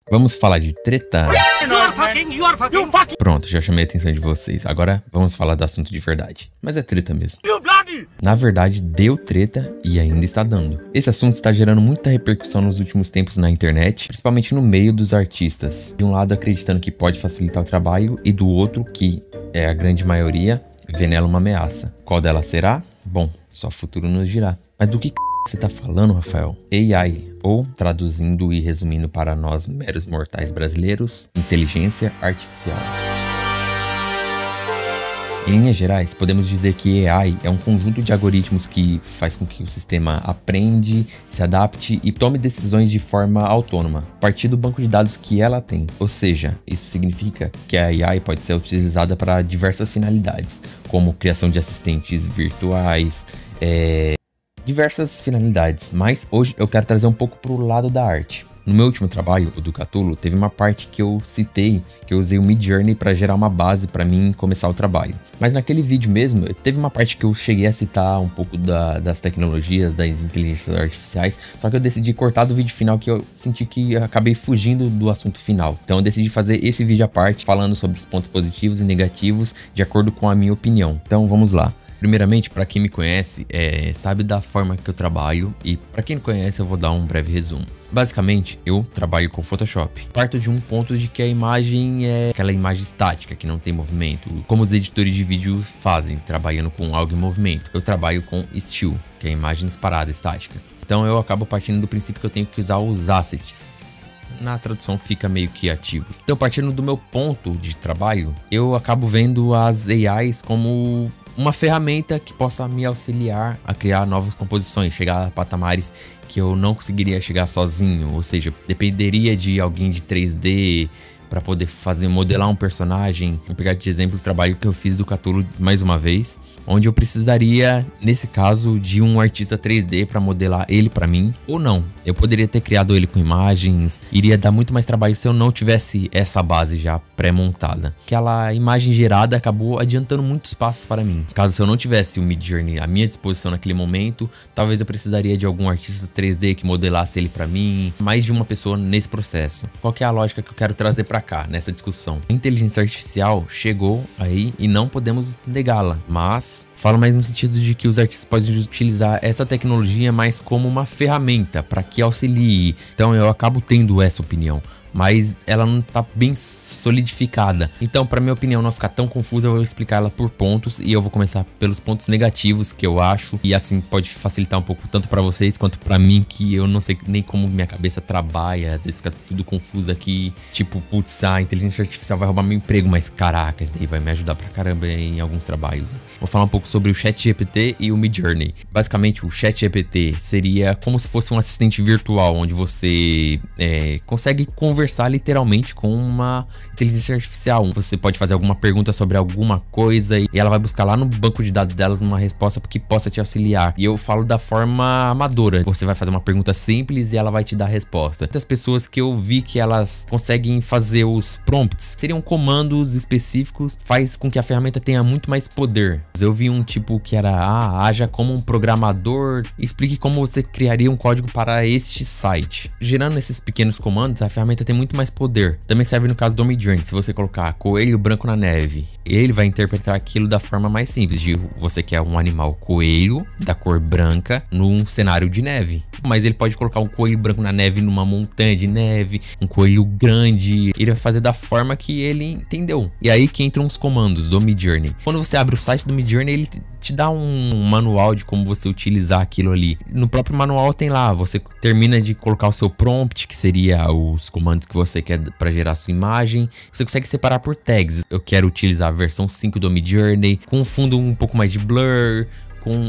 Vamos falar de treta? Pronto, já chamei a atenção de vocês. Agora vamos falar do assunto de verdade. Mas é treta mesmo. Na verdade, deu treta e ainda está dando. Esse assunto está gerando muita repercussão nos últimos tempos na internet, principalmente no meio dos artistas. De um lado acreditando que pode facilitar o trabalho e do outro que, é a grande maioria, vê nela uma ameaça. Qual delas será? Bom, só o futuro nos dirá. Mas do que você tá falando, Rafael? AI, ou traduzindo e resumindo para nós meros mortais brasileiros, inteligência artificial. Em linhas gerais, podemos dizer que AI é um conjunto de algoritmos que faz com que o sistema aprende, se adapte e tome decisões de forma autônoma, a partir do banco de dados que ela tem. Ou seja, isso significa que a AI pode ser utilizada para diversas finalidades, como criação de assistentes virtuais, diversas finalidades, mas hoje eu quero trazer um pouco pro lado da arte. No meu último trabalho, o do Catulo, teve uma parte que eu citei, que eu usei o Midjourney para gerar uma base para mim começar o trabalho. Mas naquele vídeo mesmo, teve uma parte que eu cheguei a citar um pouco das tecnologias, das inteligências artificiais, só que eu decidi cortar do vídeo final que eu senti que eu acabei fugindo do assunto final. Então eu decidi fazer esse vídeo à parte, falando sobre os pontos positivos e negativos, de acordo com a minha opinião. Então vamos lá. Primeiramente, para quem me conhece, sabe da forma que eu trabalho, e para quem não conhece eu vou dar um breve resumo. Basicamente, eu trabalho com Photoshop. Parto de um ponto de que a imagem é aquela imagem estática, que não tem movimento, como os editores de vídeo fazem, trabalhando com algo em movimento. Eu trabalho com Still, que é imagens paradas, estáticas. Então eu acabo partindo do princípio que eu tenho que usar os assets. Na tradução fica meio que ativo. Então, partindo do meu ponto de trabalho, eu acabo vendo as AIs como uma ferramenta que possa me auxiliar a criar novas composições, chegar a patamares que eu não conseguiria chegar sozinho, ou seja, dependeria de alguém de 3D para poder modelar um personagem. Vou pegar de exemplo o trabalho que eu fiz do Catulo mais uma vez, onde eu precisaria, nesse caso, de um artista 3D para modelar ele para mim, ou não. Eu poderia ter criado ele com imagens, iria dar muito mais trabalho se eu não tivesse essa base já pré-montada. Aquela imagem gerada acabou adiantando muitos passos para mim. Caso eu não tivesse o Midjourney à minha disposição naquele momento, talvez eu precisaria de algum artista 3D que modelasse ele para mim, mais de uma pessoa nesse processo. Qual que é a lógica que eu quero trazer para cá nessa discussão? A inteligência artificial chegou aí e não podemos negá-la, mas falo mais no sentido de que os artistas podem utilizar essa tecnologia mais como uma ferramenta para que auxilie. Então eu acabo tendo essa opinião, mas ela não tá bem solidificada. Então, para minha opinião não ficar tão confusa, eu vou explicar ela por pontos, e eu vou começar pelos pontos negativos que eu acho, e assim pode facilitar um pouco tanto para vocês quanto para mim, que eu não sei nem como minha cabeça trabalha, às vezes fica tudo confuso aqui, tipo, putz, a inteligência artificial vai roubar meu emprego, mas caraca, isso daí vai me ajudar pra caramba em alguns trabalhos. Vou falar um pouco sobre o ChatGPT e o Midjourney. Basicamente, o ChatGPT seria como se fosse um assistente virtual, onde você consegue conversar literalmente com uma inteligência artificial. Você pode fazer alguma pergunta sobre alguma coisa e ela vai buscar lá no banco de dados delas uma resposta que possa te auxiliar. E eu falo da forma amadora. Você vai fazer uma pergunta simples e ela vai te dar a resposta. Muitas pessoas que eu vi que elas conseguem fazer os prompts, seriam comandos específicos, faz com que a ferramenta tenha muito mais poder. Eu vi um tipo que era, haja como um programador, explique como você criaria um código para este site. Gerando esses pequenos comandos, a ferramenta tem muito mais poder. Também serve no caso do Midjourney. Se você colocar coelho branco na neve, ele vai interpretar aquilo da forma mais simples, de você quer um animal coelho da cor branca num cenário de neve. Mas ele pode colocar um coelho branco na neve numa montanha de neve, um coelho grande, ele vai fazer da forma que ele entendeu. E aí que entram os comandos do Midjourney. Quando você abre o site do Midjourney, ele te dá um manual de como você utilizar aquilo ali. No próprio manual tem lá, você termina de colocar o seu prompt, que seria os comandos que você quer para gerar sua imagem. Você consegue separar por tags. Eu quero utilizar a versão 5 do Midjourney, com um fundo um pouco mais de blur,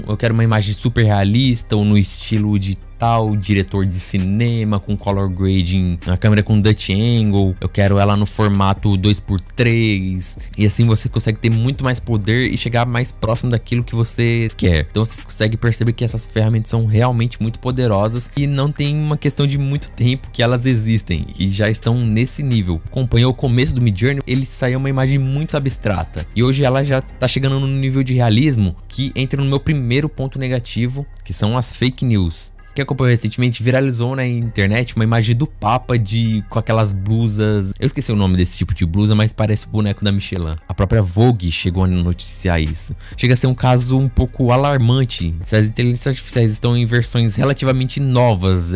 eu quero uma imagem super realista ou no estilo de tal diretor de cinema, com color grading, a câmera com Dutch angle, eu quero ela no formato 2x3, e assim você consegue ter muito mais poder e chegar mais próximo daquilo que você quer. Então você consegue perceber que essas ferramentas são realmente muito poderosas e não tem uma questão de muito tempo que elas existem e já estão nesse nível. Acompanhou o começo do Midjourney, ele saiu uma imagem muito abstrata e hoje ela já tá chegando no nível de realismo que entra no meu primeiro ponto negativo, que são as fake news. Quem acompanhou recentemente viralizou na internet uma imagem do Papa com aquelas blusas. Eu esqueci o nome desse tipo de blusa, mas parece o boneco da Michelin. A própria Vogue chegou a noticiar isso. Chega a ser um caso um pouco alarmante. Se as inteligências artificiais estão em versões relativamente novas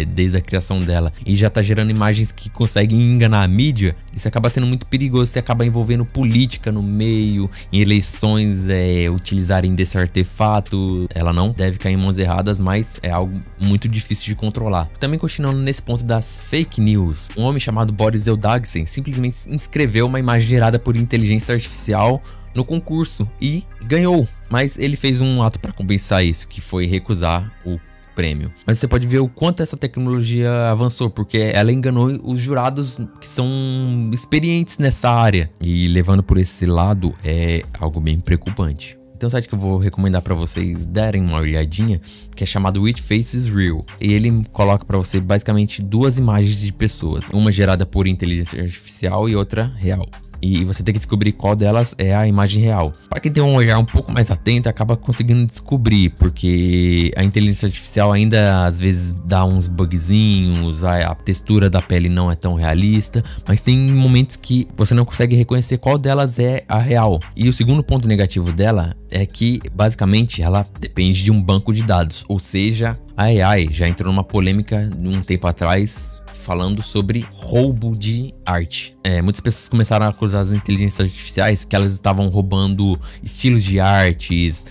desde a criação dela e já tá gerando imagens que conseguem enganar a mídia, isso acaba sendo muito perigoso. Você acaba envolvendo política no meio, em eleições, utilizarem desse artefato. Ela não deve cair em mãos erradas, mas é algo muito difícil de controlar. Também continuando nesse ponto das fake news, um homem chamado Boris Eldagsen simplesmente inscreveu uma imagem gerada por inteligência artificial no concurso e ganhou, mas ele fez um ato para compensar isso, que foi recusar o prêmio. Mas você pode ver o quanto essa tecnologia avançou, porque ela enganou os jurados que são experientes nessa área, e levando por esse lado é algo bem preocupante. Tem um site que eu vou recomendar para vocês darem uma olhadinha, que é chamado Which Faces Real. E ele coloca para você basicamente duas imagens de pessoas, uma gerada por inteligência artificial e outra real. E você tem que descobrir qual delas é a imagem real. Para quem tem um olhar um pouco mais atento, acaba conseguindo descobrir, porque a inteligência artificial ainda às vezes dá uns bugzinhos, a textura da pele não é tão realista, mas tem momentos que você não consegue reconhecer qual delas é a real. E o segundo ponto negativo dela é que basicamente ela depende de um banco de dados, ou seja, a AI já entrou numa polêmica um tempo atrás falando sobre roubo de arte. Muitas pessoas começaram a acusar as inteligências artificiais que elas estavam roubando estilos de artes,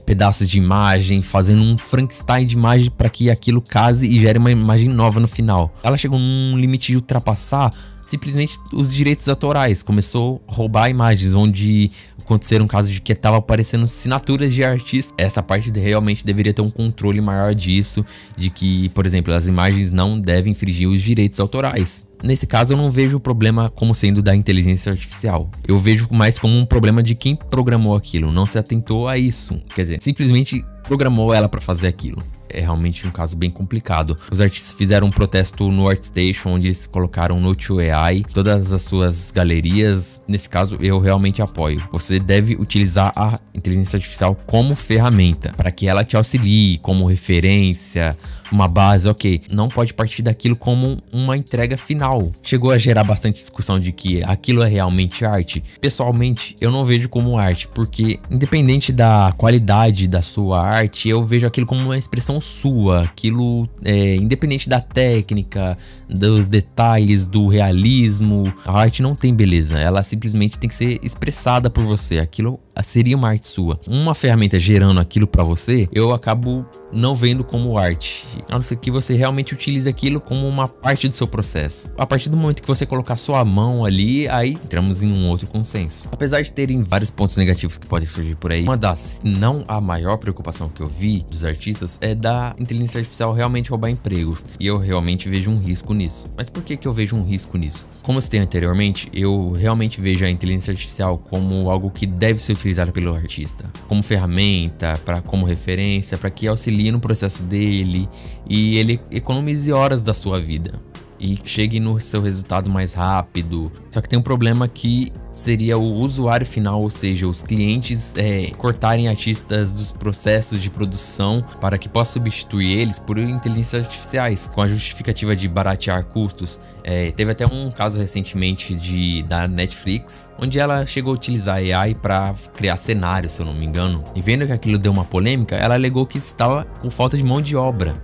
pedaços de imagem, fazendo um Frankenstein de imagem para que aquilo case e gere uma imagem nova no final. Ela chegou num limite de ultrapassar simplesmente os direitos autorais, começou a roubar imagens, onde aconteceram casos de que estava aparecendo assinaturas de artistas. Essa parte realmente deveria ter um controle maior disso, de que, por exemplo, as imagens não devem infringir os direitos autorais. Nesse caso eu não vejo o problema como sendo da inteligência artificial, eu vejo mais como um problema de quem programou aquilo, não se atentou a isso, quer dizer, simplesmente programou ela para fazer aquilo. É realmente um caso bem complicado. Os artistas fizeram um protesto no ArtStation, onde eles colocaram no AI todas as suas galerias. Nesse caso, eu realmente apoio. Você deve utilizar a inteligência artificial como ferramenta, para que ela te auxilie, como referência, uma base, ok. Não pode partir daquilo como uma entrega final. Chegou a gerar bastante discussão de que aquilo é realmente arte. Pessoalmente, eu não vejo como arte, porque independente da qualidade da sua arte, eu vejo aquilo como uma expressão sua, aquilo independente da técnica, dos detalhes, do realismo. A arte não tem beleza, ela simplesmente tem que ser expressada por você. Aquilo seria uma arte sua. Uma ferramenta gerando aquilo pra você, eu acabo não vendo como arte, a não ser que você realmente utilize aquilo como uma parte do seu processo. A partir do momento que você colocar sua mão ali, aí entramos em um outro consenso. Apesar de terem vários pontos negativos que podem surgir por aí, uma das, se não a maior preocupação que eu vi dos artistas é da inteligência artificial realmente roubar empregos, e eu realmente vejo um risco nisso. Mas por que eu vejo um risco nisso? Como eu citei anteriormente, eu realmente vejo a inteligência artificial como algo que deve ser utilizado pelo artista, como ferramenta, como referência, para que auxilie no processo dele e ele economize horas da sua vida e chegue no seu resultado mais rápido. Só que tem um problema que seria o usuário final, ou seja, os clientes cortarem artistas dos processos de produção para que possa substituir eles por inteligências artificiais, com a justificativa de baratear custos. Teve até um caso recentemente da Netflix, onde ela chegou a utilizar AI para criar cenários, se eu não me engano, e vendo que aquilo deu uma polêmica, ela alegou que estava com falta de mão de obra.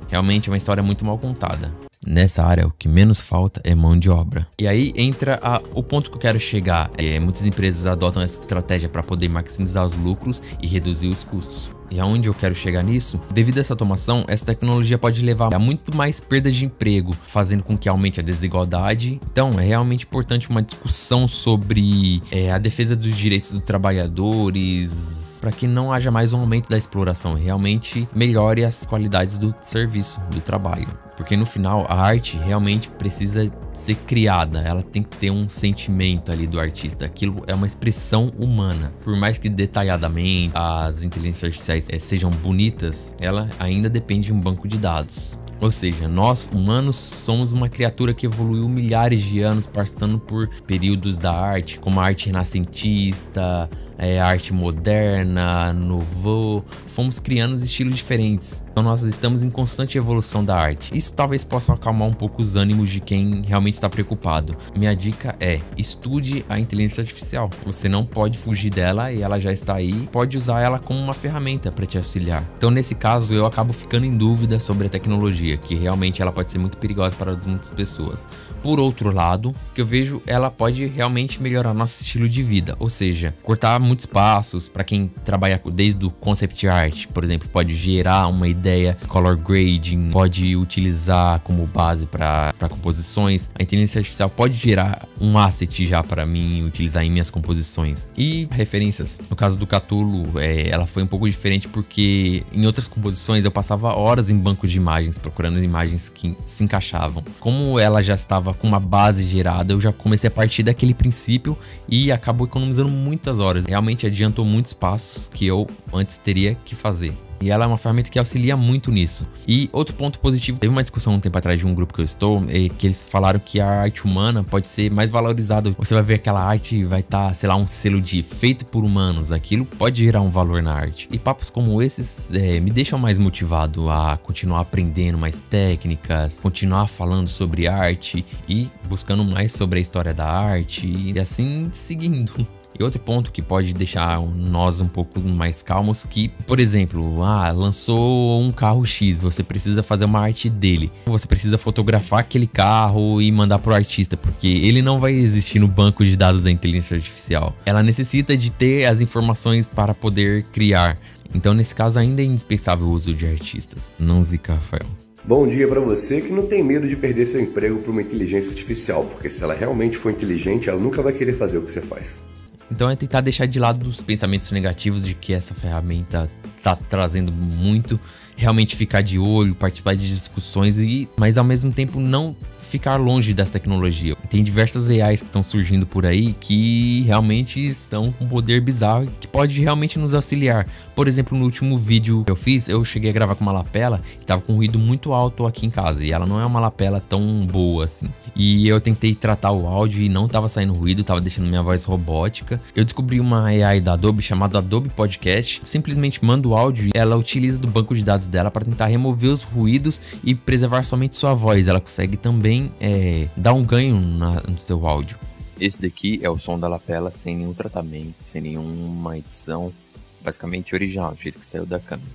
Realmente é uma história muito mal contada. Nessa área, o que menos falta é mão de obra. E aí entra o ponto que eu quero chegar. Muitas empresas adotam essa estratégia para poder maximizar os lucros e reduzir os custos. E aonde eu quero chegar nisso? Devido a essa automação, essa tecnologia pode levar a muito mais perda de emprego, fazendo com que aumente a desigualdade. Então, é realmente importante uma discussão sobre a defesa dos direitos dos trabalhadores, para que não haja mais um aumento da exploração e realmente melhore as qualidades do serviço, do trabalho. Porque no final, a arte realmente precisa ser criada, ela tem que ter um sentimento ali do artista, aquilo é uma expressão humana. Por mais que detalhadamente as inteligências artificiais sejam bonitas, ela ainda depende de um banco de dados. Ou seja, nós humanos somos uma criatura que evoluiu milhares de anos passando por períodos da arte, como a arte renascentista, arte moderna, nouveau. Fomos criando estilos diferentes. Então nós estamos em constante evolução da arte. Isso talvez possa acalmar um pouco os ânimos de quem realmente está preocupado. Minha dica é: estude a inteligência artificial. Você não pode fugir dela e ela já está aí. Pode usar ela como uma ferramenta para te auxiliar. Então nesse caso eu acabo ficando em dúvida sobre a tecnologia, que realmente ela pode ser muito perigosa para muitas pessoas. Por outro lado, que eu vejo, ela pode realmente melhorar nosso estilo de vida, ou seja, cortar muitos passos para quem trabalha desde o concept art, por exemplo, pode gerar uma ideia, color grading, pode utilizar como base para composições. A inteligência artificial pode gerar um asset já para mim utilizar em minhas composições. E referências, no caso do Cthulhu, ela foi um pouco diferente porque em outras composições eu passava horas em bancos de imagens procurando imagens que se encaixavam. Como ela já estava com uma base gerada, eu já comecei a partir daquele princípio e acabou economizando muitas horas. Realmente adiantou muitos passos que eu antes teria que fazer. E ela é uma ferramenta que auxilia muito nisso. E outro ponto positivo, teve uma discussão um tempo atrás de um grupo que eu estou, que eles falaram que a arte humana pode ser mais valorizada. Você vai ver aquela arte, vai estar, sei lá, um selo de feito por humanos. Aquilo pode gerar um valor na arte. E papos como esses me deixam mais motivado a continuar aprendendo mais técnicas, continuar falando sobre arte e buscando mais sobre a história da arte e assim seguindo. E outro ponto que pode deixar nós um pouco mais calmos, que, por exemplo, lançou um carro X, você precisa fazer uma arte dele. Você precisa fotografar aquele carro e mandar pro artista, porque ele não vai existir no banco de dados da inteligência artificial. Ela necessita de ter as informações para poder criar. Então, nesse caso, ainda é indispensável o uso de artistas. Não zica, Rafael. Bom dia para você que não tem medo de perder seu emprego para uma inteligência artificial, porque se ela realmente for inteligente, ela nunca vai querer fazer o que você faz. Então é tentar deixar de lado os pensamentos negativos de que essa ferramenta tá trazendo muito, realmente ficar de olho, participar de discussões, mas ao mesmo tempo não ficar longe dessa tecnologia. Tem diversas AIs que estão surgindo por aí que realmente estão com um poder bizarro que pode realmente nos auxiliar. Por exemplo, no último vídeo que eu fiz, eu cheguei a gravar com uma lapela que tava com um ruído muito alto aqui em casa, e ela não é uma lapela tão boa assim. E eu tentei tratar o áudio e não tava saindo ruído, tava deixando minha voz robótica. Eu descobri uma AI da Adobe chamada Adobe Podcast. Simplesmente mando o áudio e ela utiliza do banco de dados dela para tentar remover os ruídos e preservar somente sua voz. Ela consegue também dar um ganho no seu áudio. Esse daqui é o som da lapela sem nenhum tratamento, sem nenhuma edição, basicamente original, do jeito que saiu da câmera.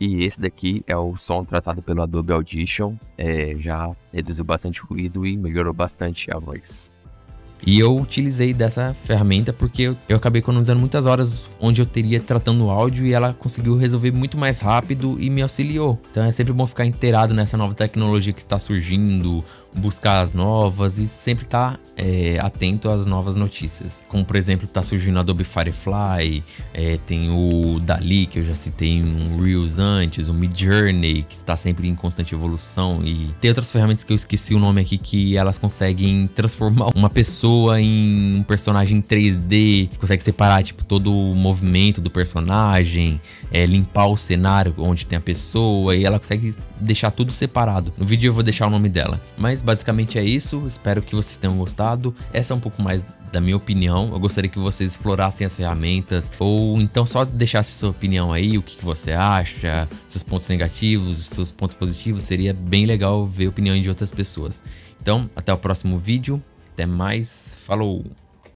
E esse daqui é o som tratado pelo Adobe Audition, já reduziu bastante ruído e melhorou bastante a voz. E eu utilizei dessa ferramenta porque eu acabei economizando muitas horas onde eu teria tratando o áudio, e ela conseguiu resolver muito mais rápido e me auxiliou. Então é sempre bom ficar inteirado nessa nova tecnologia que está surgindo, buscar as novas e sempre estar atento às novas notícias. Como por exemplo, está surgindo o Adobe Firefly, tem o DALL-E que eu já citei um Reels antes, o Midjourney que está sempre em constante evolução, e tem outras ferramentas que eu esqueci o nome aqui que elas conseguem transformar uma pessoa em um personagem 3D, consegue separar tipo todo o movimento do personagem, limpar o cenário onde tem a pessoa, e ela consegue deixar tudo separado. No vídeo eu vou deixar o nome dela, mas basicamente é isso. Espero que vocês tenham gostado. Essa é um pouco mais da minha opinião. Eu gostaria que vocês explorassem as ferramentas, ou então só deixasse sua opinião aí, o que você acha, seus pontos negativos, seus pontos positivos. Seria bem legal ver opiniões de outras pessoas. Então, até o próximo vídeo. Até mais. Falou!